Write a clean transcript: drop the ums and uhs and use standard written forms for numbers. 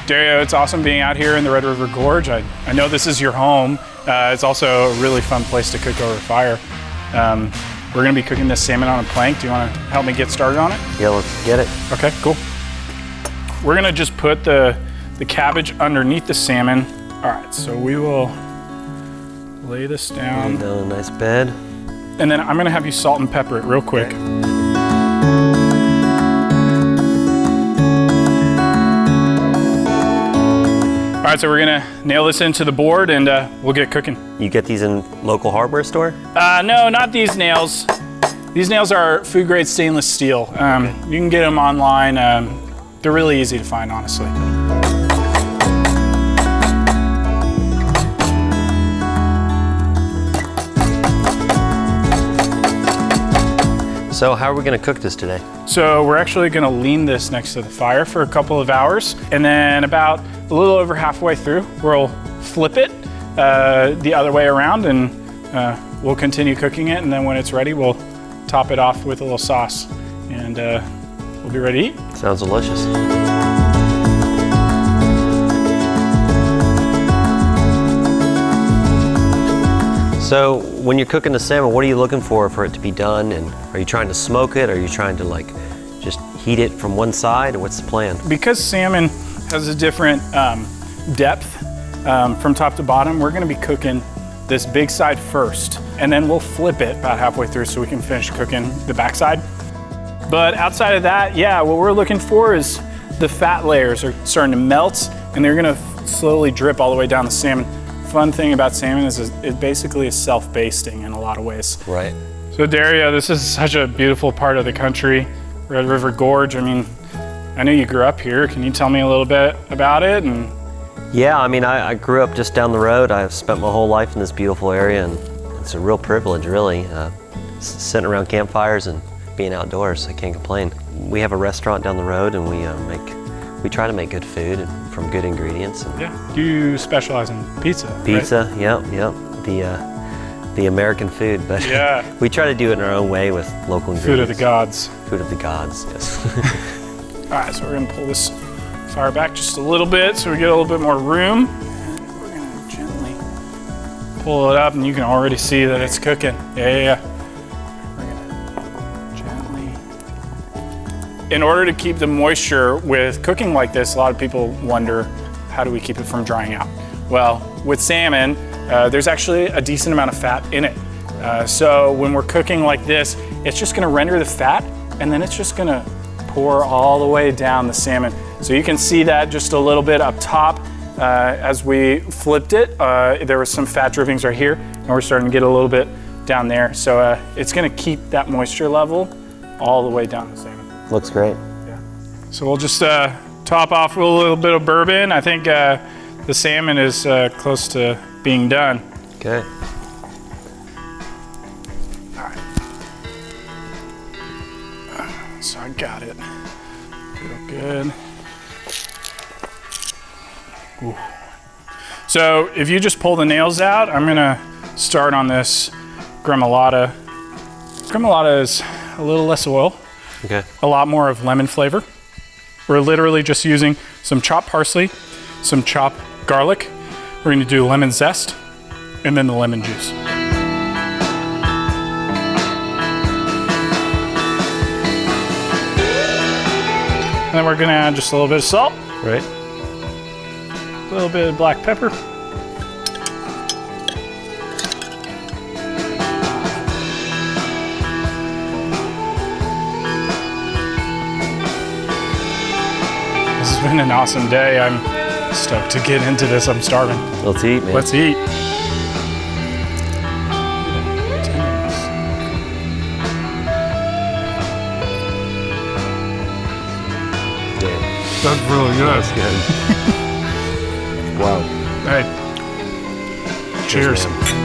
Dario, it's awesome being out here in the Red River Gorge. I know this is your home. It's also a really fun place to cook over fire. We're gonna be cooking this salmon on a plank. Do you wanna help me get started on it? Yeah, let's get it. Okay, cool. We're gonna just put the cabbage underneath the salmon. All right, so we will lay this down. Lay down a nice bed. And then I'm gonna have you salt and pepper it real quick. Okay. All right, so we're gonna nail this into the board and we'll get cooking. You get these in local hardware store? No, not these nails. These nails are food grade stainless steel. You can get them online. They're really easy to find, honestly. So how are we gonna cook this today? So we're actually gonna lean this next to the fire for a couple of hours, and then about a little over halfway through, we'll flip it the other way around, and we'll continue cooking it, and then when it's ready, we'll top it off with a little sauce, and we'll be ready to eat. Sounds delicious. So when you're cooking the salmon, what are you looking for it to be done? And are you trying to smoke it? Are you trying to like just heat it from one side? Or what's the plan? Because salmon has a different depth from top to bottom, we're gonna be cooking this big side first, and then we'll flip it about halfway through so we can finish cooking the backside. But outside of that, yeah, what we're looking for is the fat layers are starting to melt, and they're gonna slowly drip all the way down the salmon. Fun thing about salmon is it basically is self-basting in a lot of ways. Right. So Dario, this is such a beautiful part of the country, Red River Gorge. I mean, I know you grew up here. Can you tell me a little bit about it? And yeah, I mean, I grew up just down the road. I've spent my whole life in this beautiful area, and it's a real privilege, really, sitting around campfires and being outdoors. I can't complain. We have a restaurant down the road, and we try to make good food from good ingredients. And yeah, you specialize in pizza. Pizza, right? Yep. The American food, but yeah, we try to do it in our own way with local ingredients. Food of the gods. Food of the gods, yes. All right, so we're gonna pull this fire back just a little bit so we get a little bit more room. And we're gonna gently pull it up, and you can already see that it's cooking. Yeah. We're gonna gently. In order to keep the moisture with cooking like this, a lot of people wonder, how do we keep it from drying out? Well, with salmon, there's actually a decent amount of fat in it. So when we're cooking like this, it's just gonna render the fat, and then it's just gonna pour all the way down the salmon. So you can see that just a little bit up top. As we flipped it, there was some fat drippings right here, and we're starting to get a little bit down there. So it's gonna keep that moisture level all the way down the salmon. Looks great. Yeah. So we'll just top off with a little bit of bourbon. I think the salmon is close to being done. Okay. All right. So I got it. Real good. Ooh. So if you just pull the nails out, I'm gonna start on this gremolata. Gremolata is a little less oil. Okay. A lot more of lemon flavor. We're literally just using some chopped parsley, some chopped garlic. We're gonna do lemon zest, and then the lemon juice. And then we're gonna add just a little bit of salt. Right. A little bit of black pepper. This has been an awesome day. I'm stoked to get into this. I'm starving. Let's eat, man. Let's eat. That's really good. That's good. Wow. Hey. Cheers. Man.